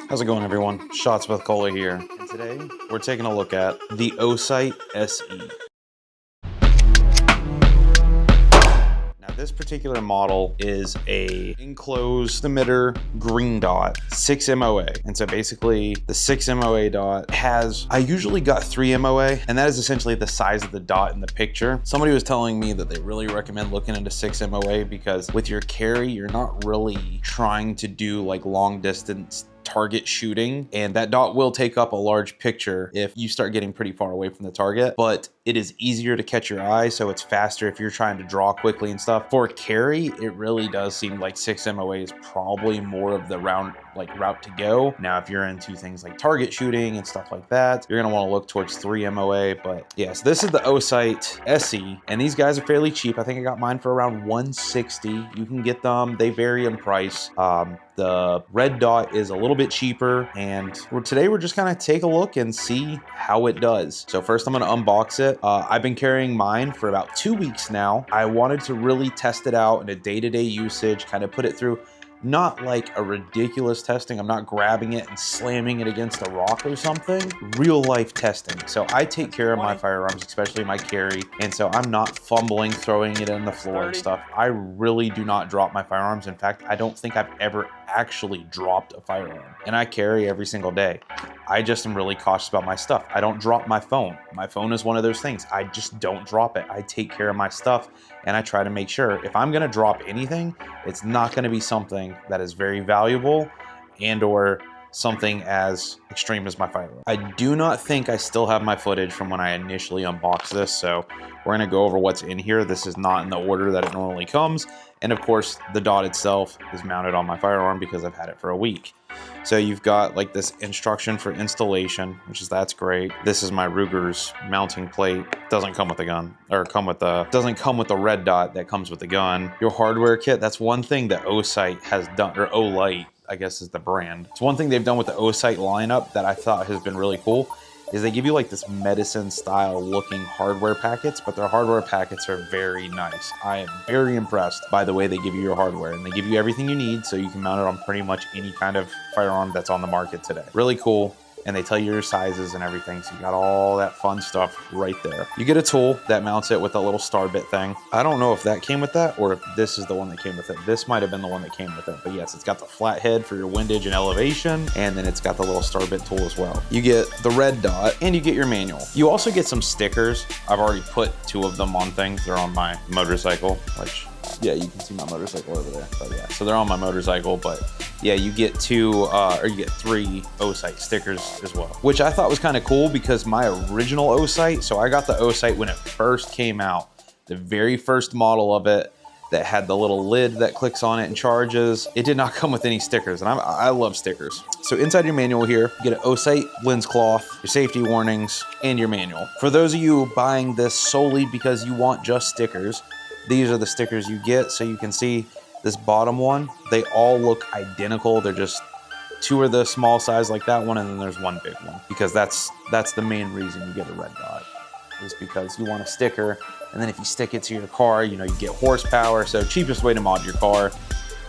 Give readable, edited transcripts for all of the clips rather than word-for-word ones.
How's it going, everyone? Shots with Cola here. And today we're taking a look at the Osight SE. Now this particular model is a enclosed emitter green dot, 6 MOA. And so basically the 6 MOA dot has, I usually got 3 MOA, and that is essentially the size of the dot in the picture. Somebody was telling me that they really recommend looking into 6 MOA because with your carry, you're not really trying to do like long distance target shooting, and that dot will take up a large picture if you start getting pretty far away from the target, but it is easier to catch your eye, so it's faster if you're trying to draw quickly and stuff. For carry, it really does seem like 6 MOA is probably more of the route to go. Now, if you're into things like target shooting and stuff like that, you're gonna wanna look towards 3 MOA, but yes, this is the Osight SE, and these guys are fairly cheap. I think I got mine for around 160. You can get them, they vary in price. The red dot is a little bit cheaper, and today we're just gonna take a look and see how it does. So first I'm gonna unbox it. I've been carrying mine for about 2 weeks now. I wanted to really test it out in a day-to-day usage, kind of put it through not like a ridiculous testing. I'm not grabbing it and slamming it against a rock or something. Real life testing. So I take care of my firearms, especially my carry. And so I'm not fumbling, throwing it on the floor and stuff. I really do not drop my firearms. In fact, I don't think I've ever actually dropped a firearm. And I carry every single day. I just am really cautious about my stuff. I don't drop my phone. My phone is one of those things. I just don't drop it. I take care of my stuff, and I try to make sure if I'm gonna drop anything, it's not gonna be something that is very valuable and or something as extreme as my firearm. I do not think I still have my footage from when I initially unboxed this, so we're gonna go over what's in here. This is not in the order that it normally comes. And of course, the dot itself is mounted on my firearm because I've had it for a week. So you've got like this instruction for installation, that's great. This is my Ruger's mounting plate. Doesn't come with the gun, or doesn't come with the red dot that comes with the gun. Your hardware kit, that's one thing that Osight has done, or Olight, I guess is the brand. It's one thing they've done with the Osight lineup that I thought has been really cool, is they give you like this medicine style looking hardware packets, but their hardware packets are very nice. I am very impressed by the way they give you your hardware, and they give you everything you need so you can mount it on pretty much any kind of firearm that's on the market today. Really cool. And they tell you your sizes and everything, so you got all that fun stuff right there. You get a tool that mounts it with a little star bit thing. I don't know if that came with that or if this is the one that came with it. This might have been the one that came with it, but yes, it's got the flat head for your windage and elevation, and then it's got the little star bit tool as well. You get the red dot, and you get your manual. You also get some stickers. I've already put 2 of them on things. They're on my motorcycle, which, yeah, you can see my motorcycle over there, but yeah, so they're on my motorcycle, but yeah, you get 2, or you get 3 Osight stickers as well, which I thought was kind of cool because my original Osight, so I got the Osight when it first came out, the very first model of it that had the little lid that clicks on it and charges. It did not come with any stickers, and I love stickers. So inside your manual here, you get an Osight lens cloth, your safety warnings, and your manual. For those of you buying this solely because you want just stickers, these are the stickers you get. So you can see this bottom one, they all look identical. They're just 2 are the small size like that one, and then there's 1 big one, because that's the main reason you get a red dot, is because you want a sticker, and then if you stick it to your car, you know, you get horsepower. So cheapest way to mod your car,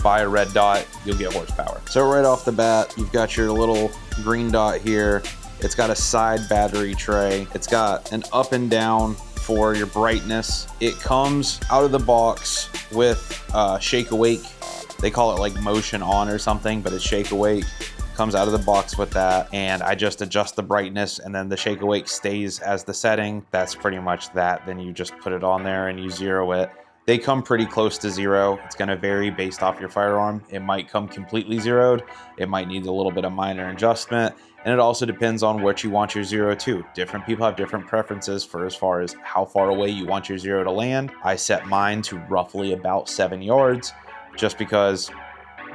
buy a red dot, you'll get horsepower. So right off the bat, you've got your little green dot here. It's got a side battery tray. It's got an up and down for your brightness. It comes out of the box with shake awake. They call it like motion on or something, but it's shake awake. Comes out of the box with that, and I just adjust the brightness, and then the shake awake stays as the setting. That's pretty much that. Then you just put it on there and you zero it. They come pretty close to 0. It's gonna vary based off your firearm. It might come completely zeroed. It might need a little bit of minor adjustment. And it also depends on what you want your 0 to. Different people have different preferences for as far as how far away you want your 0 to land. I set mine to roughly about 7 yards, just because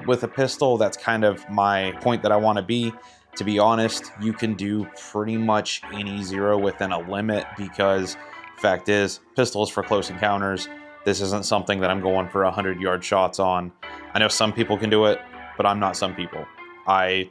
with a pistol, that's kind of my point that I want to be. To be honest, you can do pretty much any 0 within a limit, because fact is, pistol is for close encounters. This isn't something that I'm going for 100-yard shots on. I know some people can do it, but I'm not some people. I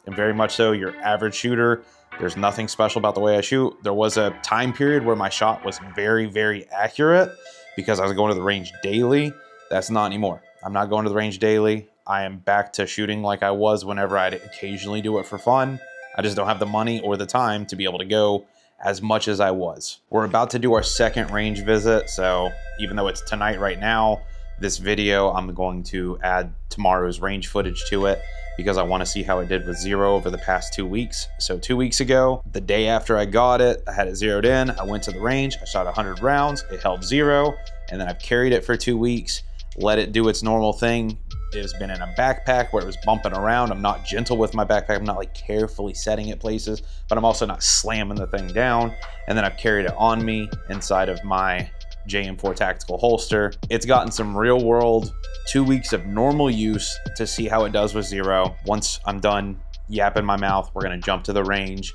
am very much so your average shooter. There's nothing special about the way I shoot. There was a time period where my shot was very, very accurate because I was going to the range daily. That's not anymore. I'm not going to the range daily. I am back to shooting like I was whenever I'd occasionally do it for fun. I just don't have the money or the time to be able to go as much as I was. We're about to do our second range visit, so even though it's tonight right now, this video, I'm going to add tomorrow's range footage to it because I want to see how it did with zero over the past 2 weeks. So 2 weeks ago, the day after I got it, I had it zeroed in, I went to the range, I shot 100 rounds, it held zero, and then I've carried it for 2 weeks, let it do its normal thing. It's been in a backpack where it was bumping around. I'm not gentle with my backpack. I'm not like carefully setting it places, but I'm also not slamming the thing down. And then I've carried it on me inside of my JM4 tactical holster. It's gotten some real world 2 weeks of normal use to see how it does with zero. Once I'm done yapping my mouth, we're gonna jump to the range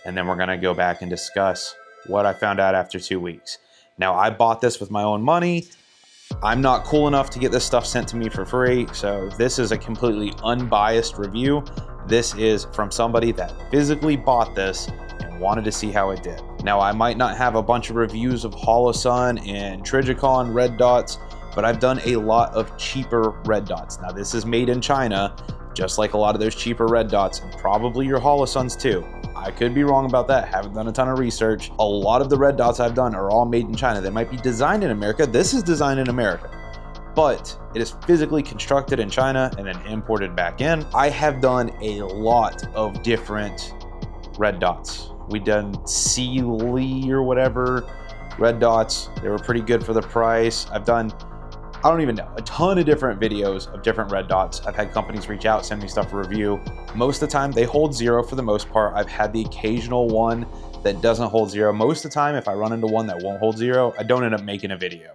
and then we're gonna go back and discuss what I found out after 2 weeks. Now, I bought this with my own money. I'm not cool enough to get this stuff sent to me for free, so this is a completely unbiased review. This is from somebody that physically bought this and wanted to see how it did. Now, I might not have a bunch of reviews of Holosun and Trijicon red dots, but I've done a lot of cheaper red dots. Now, this is made in China, just like a lot of those cheaper red dots, and probably your Holosuns too. I could be wrong about that, haven't done a ton of research. A lot of the red dots I've done are all made in China. They might be designed in America. This is designed in America, but it is physically constructed in China and then imported back in. I have done a lot of different red dots. We done Sealy or whatever red dots. They were pretty good for the price. I've done, I don't even know, a ton of different videos of different red dots. I've had companies reach out, send me stuff for review. Most of the time they hold zero for the most part. I've had the occasional one that doesn't hold zero. Most of the time, if I run into one that won't hold zero, I don't end up making a video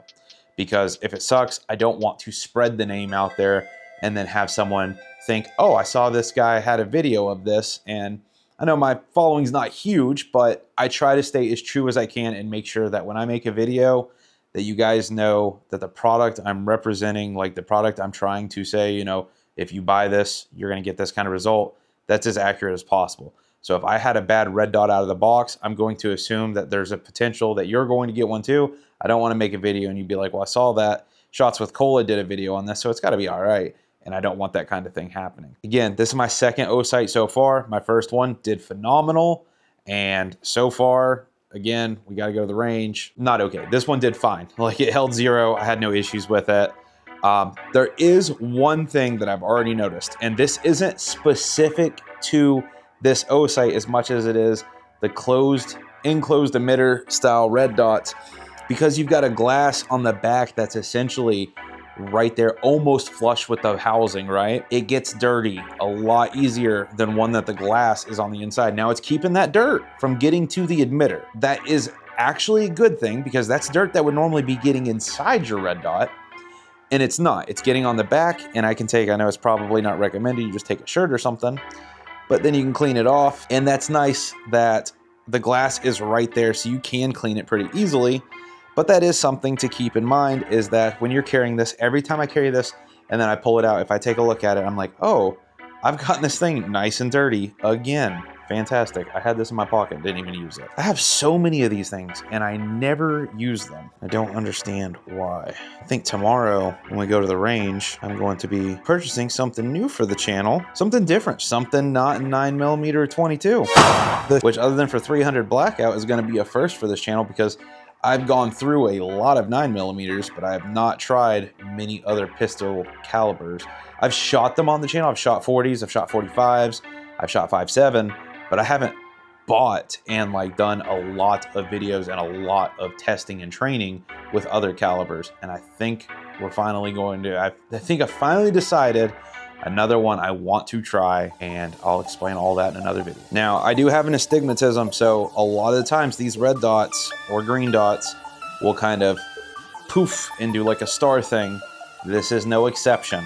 because if it sucks, I don't want to spread the name out there and then have someone think, oh, I saw this guy had a video of this. And I know my following's not huge, but I try to stay as true as I can and make sure that when I make a video, that you guys know that the product I'm representing, like the product I'm trying to say, you know, if you buy this, you're going to get this kind of result. That's as accurate as possible. So if I had a bad red dot out of the box, I'm going to assume that there's a potential that you're going to get one too. I don't want to make a video and you'd be like, well, I saw that Shots with Cola did a video on this, so it's got to be all right. And I don't want that kind of thing happening. Again, this is my second Osight so far. My first one did phenomenal. And so far, again, we got to go to the range. Not okay. This one did fine. Like, it held zero. I had no issues with it. There is one thing that I've already noticed, and this isn't specific to this Osight as much as it is the enclosed emitter style red dots, because you've got a glass on the back that's essentially right there, almost flush with the housing, right? It gets dirty a lot easier than one that the glass is on the inside. Now, it's keeping that dirt from getting to the emitter. That is actually a good thing because that's dirt that would normally be getting inside your red dot, and it's not. It's getting on the back, and I know it's probably not recommended. You just take a shirt or something, but then you can clean it off, and that's nice that the glass is right there so you can clean it pretty easily. But that is something to keep in mind, is that when you're carrying this, every time I carry this and then I pull it out, if I take a look at it, I'm like, oh, I've gotten this thing nice and dirty again. Fantastic. I had this in my pocket, didn't even use it. I have so many of these things and I never use them. I don't understand why. I think tomorrow when we go to the range, I'm going to be purchasing something new for the channel, something different, something not in 9mm or 22, which other than for 300 blackout is going to be a first for this channel because I've gone through a lot of 9mm, but I have not tried many other pistol calibers. I've shot them on the channel. I've shot 40s, I've shot 45s, I've shot 5.7, but I haven't bought and like done a lot of videos and a lot of testing and training with other calibers. And I think we're finally going to, I think I finally decided another one I want to try, and I'll explain all that in another video. Now, I do have an astigmatism, so a lot of the times these red dots or green dots will kind of poof and do like a star thing. This is no exception.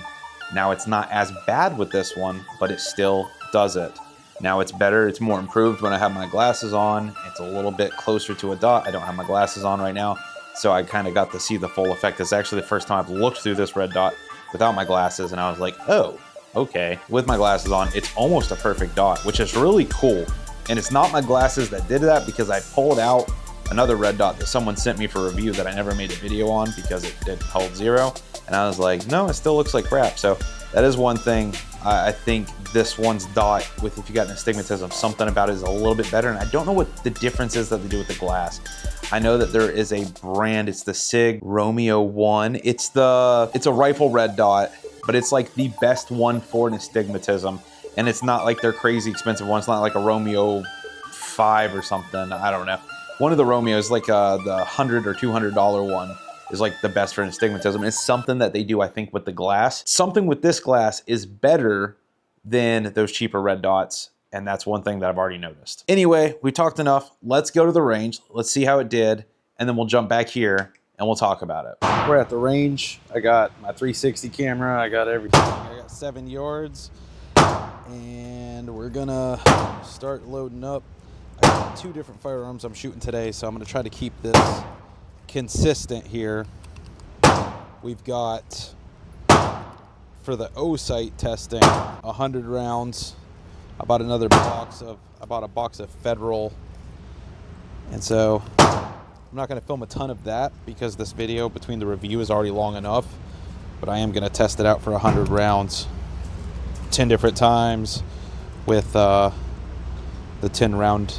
Now, it's not as bad with this one, but it still does it. Now, it's better, it's more improved when I have my glasses on. It's a little bit closer to a dot. I don't have my glasses on right now, so I kind of got to see the full effect. It's actually the first time I've looked through this red dot without my glasses, and I was like, oh, okay. With my glasses on, it's almost a perfect dot, which is really cool. And it's not my glasses that did that, because I pulled out another red dot that someone sent me for review that I never made a video on because it hold zero. And I was like, no, it still looks like crap. So That is one thing. I think this one's dot, with if you got an astigmatism, something about it is a little bit better. And I don't know what the difference is that they do with the glass. I know that there is a brand, it's the SIG Romeo 1. It's a rifle red dot, but it's like the best one for an astigmatism. And it's not like their crazy expensive one. It's not like a Romeo 5 or something. I don't know. One of the Romeos, like the $100 or $200 one, is like the best for an astigmatism. It's something that they do, I think, with the glass. Something with this glass is better than those cheaper red dots, and that's one thing that I've already noticed. Anyway, we talked enough. Let's go to the range. Let's see how it did, and then we'll jump back here and we'll talk about it. We're at the range. I got my 360 camera. I got everything. I got 7 yards, and we're gonna start loading up. I got 2 different firearms I'm shooting today, so I'm gonna try to keep this consistent here. We've got, for the Osight testing, 100 rounds. I bought a box of Federal, and so I'm not going to film a ton of that because this video between the review is already long enough, but I am going to test it out for 100 rounds 10 different times with the 10 round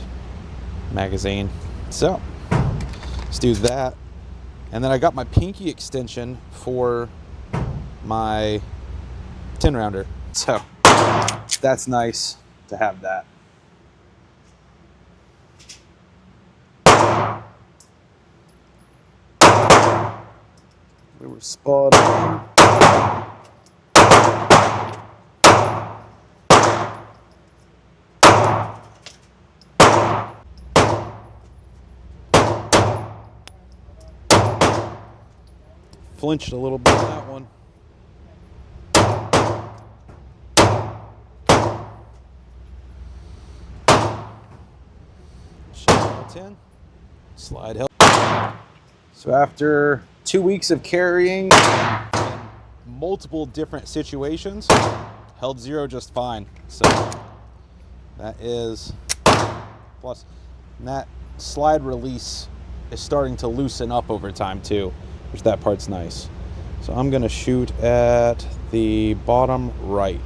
magazine. So let's do that. And then I got my pinky extension for my 10 rounder. So that's nice to have that. We were spot on. Flinched a little bit on that one. Shot 10. Slide help. So after 2 weeks of carrying in multiple different situations, held 0 just fine. So that is plus. And that slide release is starting to loosen up over time too, which that part's nice. So I'm gonna shoot at the bottom right.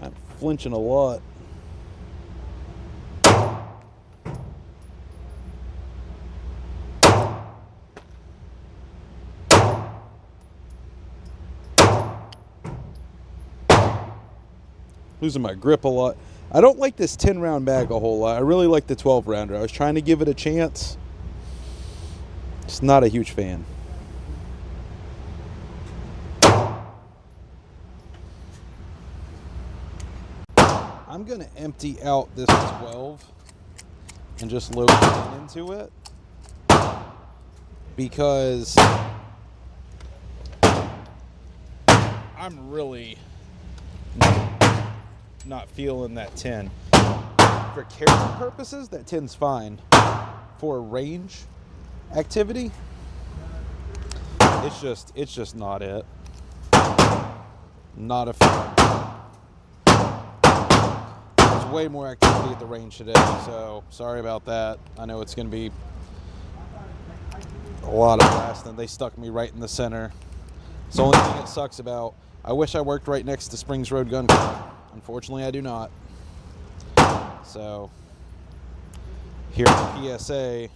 I'm flinching a lot. Losing my grip a lot. I don't like this 10 round mag a whole lot. I really like the 12 rounder. I was trying to give it a chance. Just not a huge fan. I'm gonna empty out this 12 and just load it into it because I'm really not feeling that 10. For carry purposes, that 10's fine. For range activity, it's just not it. Not a fan. There's way more activity at the range today, so sorry about that. I know it's going to be a lot of blasting. They stuck me right in the center. It's the only thing it sucks about. I wish I worked right next to Springs Road Gun Club. Unfortunately, I do not. So, here at the PSA,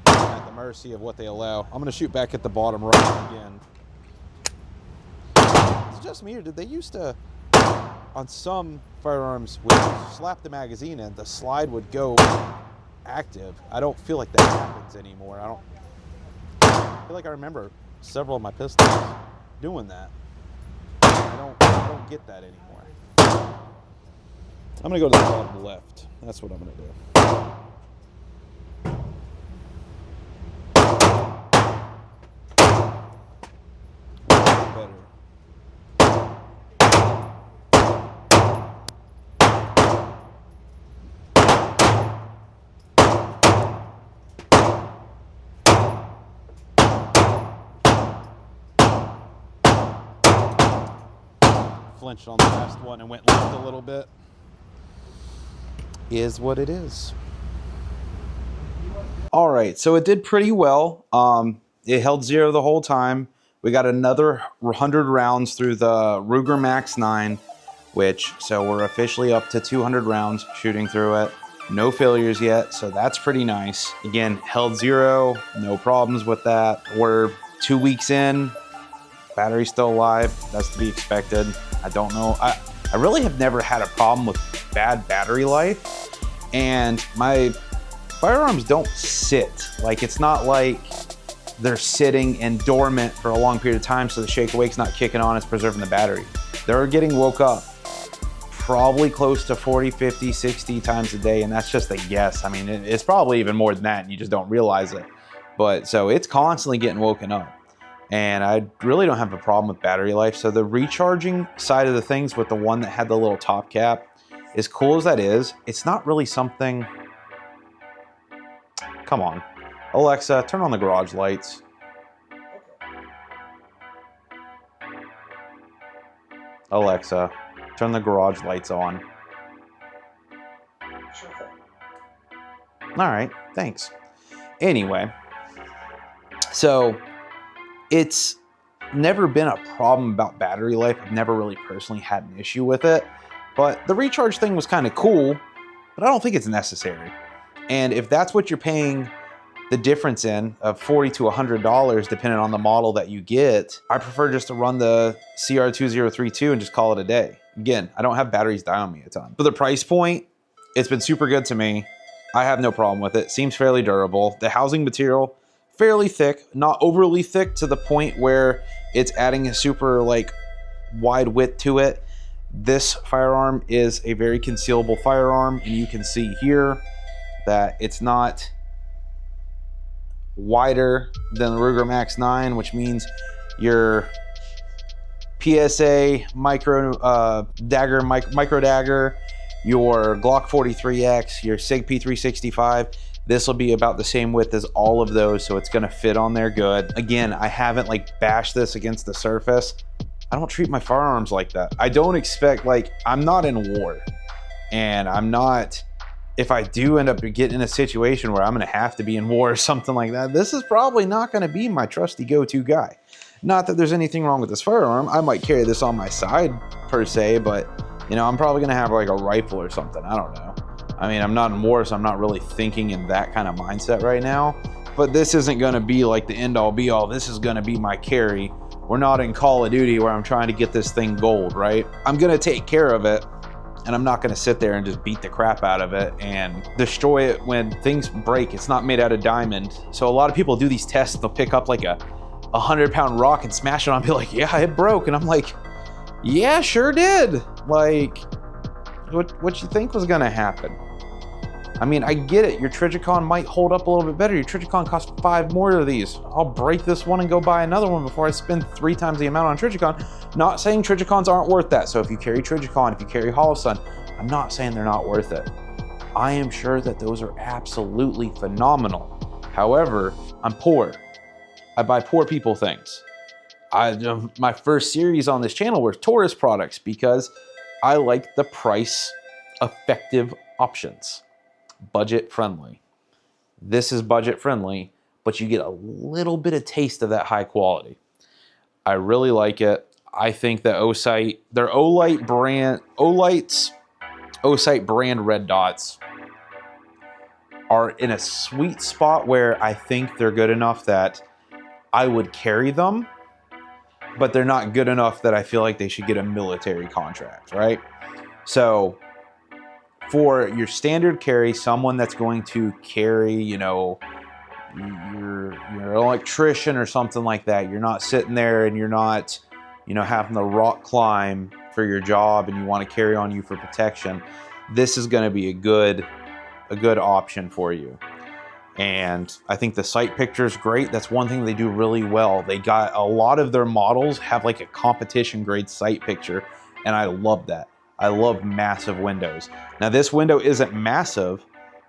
I'm at the mercy of what they allow. I'm going to shoot back at the bottom right again. Is it just me, or did they used to, on some firearms, when you slap the magazine in, the slide would go active? I don't feel like that happens anymore. I feel like I remember several of my pistols doing that. I don't get that anymore. I'm going to go to the bottom left. That's what I'm going to do. Better. flinched on the last one and went left a little bit. Is what it is. All right, so it did pretty well. It held 0 the whole time. We got another 100 rounds through the Ruger Max 9, so we're officially up to 200 rounds shooting through it. No failures yet, so that's pretty nice. Again, held 0, no problems with that. We're 2 weeks in, battery's still alive. That's to be expected. I don't know. I really have never had a problem with bad battery life, and my firearms don't sit. Like, it's not like they're sitting and dormant for a long period of time so the shake awake's not kicking on, it's preserving the battery. They're getting woke up probably close to 40, 50, 60 times a day, and that's just a guess. I mean, it's probably even more than that and you just don't realize it. But so it's constantly getting woken up, and I really don't have a problem with battery life. So the recharging side of the things with the one that had the little top cap, as cool as that is, it's not really something. Come on, Alexa, turn on the garage lights. Alexa, turn the garage lights on. Sure. All right, thanks. Anyway, so it's never been a problem about battery life. I've never really personally had an issue with it, but the recharge thing was kind of cool, but I don't think it's necessary. And if that's what you're paying the difference in of $40 to $100, depending on the model that you get, I prefer just to run the CR2032 and just call it a day. Again, I don't have batteries die on me a ton. For the price point, it's been super good to me. I have no problem with it. Seems fairly durable. The housing material, fairly thick, not overly thick to the point where it's adding a super like wide width to it. This firearm is a very concealable firearm, and you can see here that it's not wider than the Ruger Max 9, which means your PSA micro dagger, your Glock 43X, your SIG P365, this will be about the same width as all of those, so it's going to fit on there good. Again, I haven't like bashed this against the surface. I don't treat my firearms like that. I don't expect, like, I'm not in war, and I'm not, if I do end up getting in a situation where I'm going to have to be in war or something like that, this is probably not going to be my trusty go-to guy. Not that there's anything wrong with this firearm. I might carry this on my side per se, but you know, I'm probably going to have like a rifle or something. I don't know. I mean, I'm not in war, so I'm not really thinking in that kind of mindset right now, but this isn't going to be like the end all be all. This is going to be my carry. We're not in Call of Duty where I'm trying to get this thing gold, right? I'm going to take care of it, and I'm not going to sit there and just beat the crap out of it and destroy it when things break. It's not made out of diamond. So a lot of people do these tests. They'll pick up like a 100-pound rock and smash it on and be like, yeah, it broke. And I'm like, yeah, sure did. Like, what you think was going to happen? I mean, I get it. Your Trijicon might hold up a little bit better. Your Trijicon costs 5 more of these. I'll break this one and go buy another one before I spend 3 times the amount on Trijicon. Not saying Trijicons aren't worth that. So if you carry Trijicon, if you carry Holosun, I'm not saying they're not worth it. I am sure that those are absolutely phenomenal. However, I'm poor. I buy poor people things. My first series on this channel were Taurus products because I like the price effective options. Budget friendly. This is budget friendly, but you get a little bit of taste of that high quality. I really like it. I think that Osight, their Osight brand red dots are in a sweet spot where I think they're good enough that I would carry them, but they're not good enough that I feel like they should get a military contract, right? So for your standard carry, someone that's going to carry, you know, you're an electrician or something like that, you're not sitting there and you're not, you know, having to rock climb for your job and you want to carry on you for protection, this is going to be a good option for you. And I think the sight picture is great. That's one thing they do really well. They got a lot of their models have like a competition grade sight picture, and I love that. I love massive windows. Now this window isn't massive,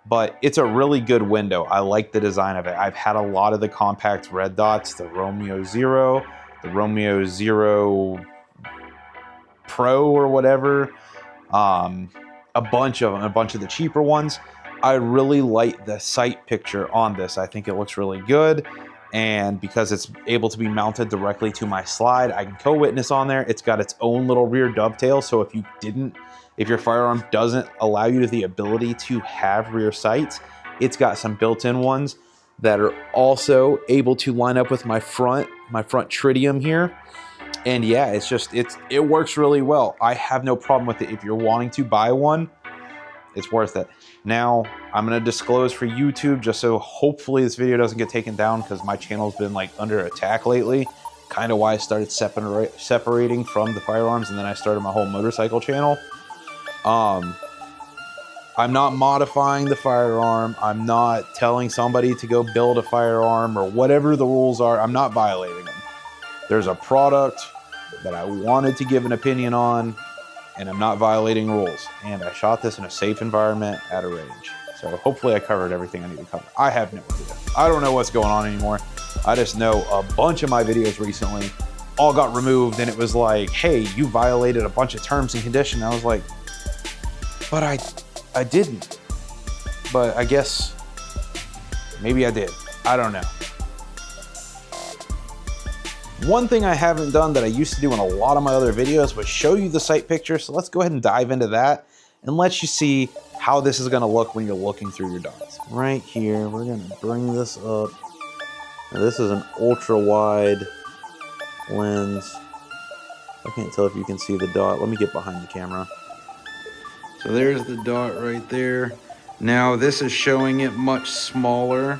but it's a really good window. I like the design of it. I've had a lot of the compact red dots, the Romeo Zero, the Romeo Zero Pro or whatever. A bunch of them, a bunch of the cheaper ones. I really like the sight picture on this. I think it looks really good. And because it's able to be mounted directly to my slide, I can co-witness on there. It's got its own little rear dovetail. So if your firearm doesn't allow you the ability to have rear sights, it's got some built-in ones that are also able to line up with my front tritium here. And yeah, it works really well. I have no problem with it. If you're wanting to buy one, it's worth it. Now, I'm gonna disclose for YouTube, just so hopefully this video doesn't get taken down, because my channel's been like under attack lately. Kind of why I started separating from the firearms, and then I started my whole motorcycle channel. I'm not modifying the firearm. I'm not telling somebody to go build a firearm or whatever the rules are. I'm not violating them. There's a product that I wanted to give an opinion on, and I'm not violating rules. And I shot this in a safe environment at a range. So hopefully I covered everything I need to cover. I have no idea. I don't know what's going on anymore. I just know a bunch of my videos recently all got removed, and it was like, hey, you violated a bunch of terms and conditions. I was like, but I didn't. But I guess maybe I did. I don't know. One thing I haven't done that I used to do in a lot of my other videos was show you the sight picture. So let's go ahead and dive into that and let you see how this is gonna look when you're looking through your dots. Right here, we're gonna bring this up. Now, this is an ultra wide lens. I can't tell if you can see the dot. Let me get behind the camera. So there's the dot right there. Now this is showing it much smaller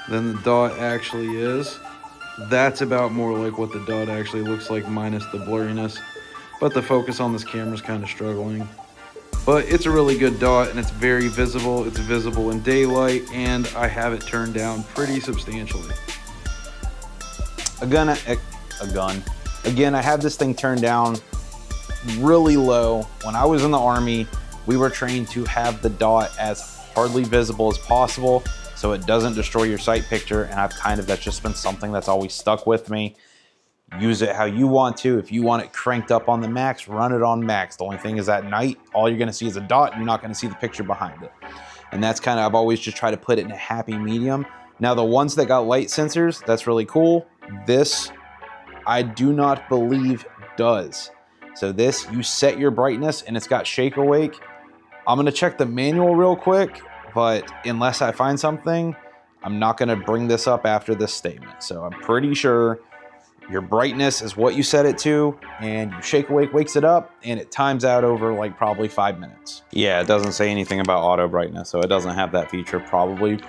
than the dot actually is. That's about more like what the dot actually looks like, minus the blurriness. But the focus on this camera is kind of struggling. But it's a really good dot, and it's very visible. It's visible in daylight, and I have it turned down pretty substantially. Again, I have this thing turned down really low. When I was in the Army, we were trained to have the dot as hardly visible as possible, so it doesn't destroy your sight picture, and that's just been something that's always stuck with me. Use it how you want to. If you want it cranked up on the max, run it on max. The only thing is at night, all you're gonna see is a dot, and you're not gonna see the picture behind it. And that's kind of, I've always just tried to put it in a happy medium. Now the ones that got light sensors, that's really cool. This, I do not believe does. So this, you set your brightness and it's got shake awake. I'm gonna check the manual real quick, but unless I find something, I'm not gonna bring this up after this statement. So I'm pretty sure your brightness is what you set it to, and you shake awake wakes it up, and it times out over like probably 5 minutes. Yeah, it doesn't say anything about auto brightness, so it doesn't have that feature. Probably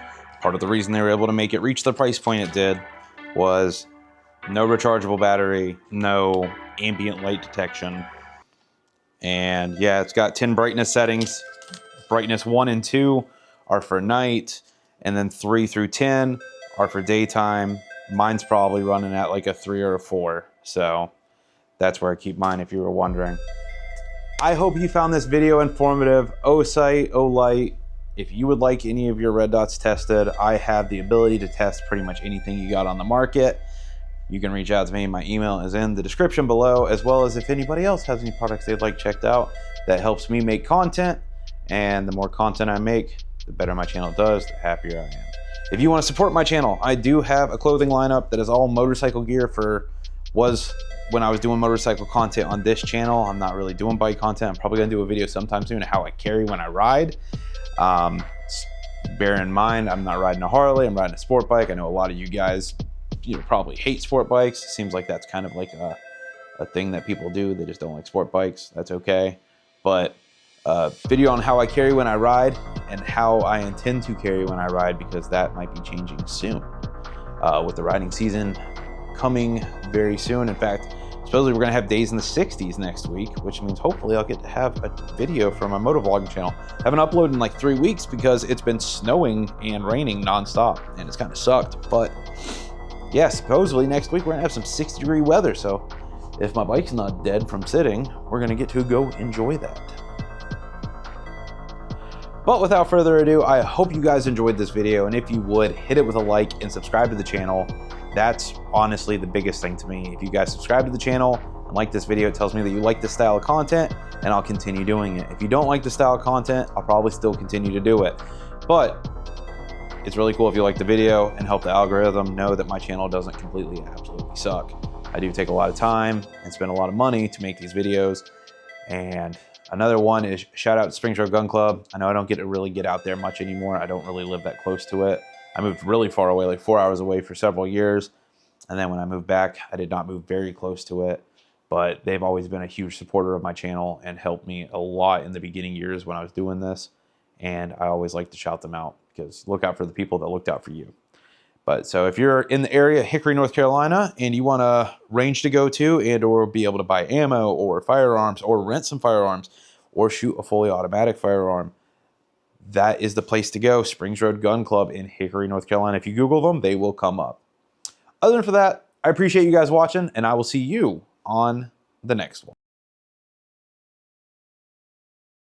part of the reason they were able to make it reach the price point it did was no rechargeable battery, no ambient light detection. And yeah, it's got 10 brightness settings. Brightness 1 and 2 are for night, and then 3 through 10 are for daytime. Mine's probably running at like a 3 or a 4. So that's where I keep mine, if you were wondering. I hope you found this video informative. Osight, if you would like any of your red dots tested, I have the ability to test pretty much anything you got on the market. You can reach out to me. My email is in the description below, as well as if anybody else has any products they'd like checked out. That helps me make content, and the more content I make, the better my channel does, the happier I am. If you want to support my channel, I do have a clothing lineup that is all motorcycle gear was when I was doing motorcycle content on this channel. I'm not really doing bike content. I'm probably gonna do a video sometime soon on how I carry when I ride. Bear in mind, I'm not riding a Harley, I'm riding a sport bike. I know a lot of you guys, probably hate sport bikes. It seems like that's kind of like a thing that people do. They just don't like sport bikes. That's okay. But video on how I carry when I ride and how I intend to carry when I ride, because that might be changing soon with the riding season coming very soon. In fact, supposedly we're gonna have days in the 60s next week, which means hopefully I'll get to have a video from my motovlogging channel. I haven't uploaded in like 3 weeks because it's been snowing and raining nonstop, and it's kind of sucked. But yeah, supposedly next week we're gonna have some 60-degree weather, so if my bike's not dead from sitting, we're gonna get to go enjoy that. But without further ado, I hope you guys enjoyed this video, and if you would, hit it with a like and subscribe to the channel. That's honestly the biggest thing to me. If you guys subscribe to the channel, and like this video, it tells me that you like this style of content, and I'll continue doing it. If you don't like the style of content, I'll probably still continue to do it. But it's really cool if you like the video and help the algorithm know that my channel doesn't completely absolutely suck. I do take a lot of time and spend a lot of money to make these videos. And another one is shout out to Springs Road Gun Club. I know I don't get to really get out there much anymore. I don't really live that close to it. I moved really far away, like 4 hours away for several years. And then when I moved back, I did not move very close to it, but they've always been a huge supporter of my channel and helped me a lot in the beginning years when I was doing this. And I always like to shout them out because look out for the people that looked out for you. But so if you're in the area, Hickory, North Carolina, and you want a range to go to and or be able to buy ammo or firearms or rent some firearms or shoot a fully automatic firearm, that is the place to go. Springs Road Gun Club in Hickory, North Carolina. If you Google them, they will come up. Other than for that, I appreciate you guys watching, and I will see you on the next one.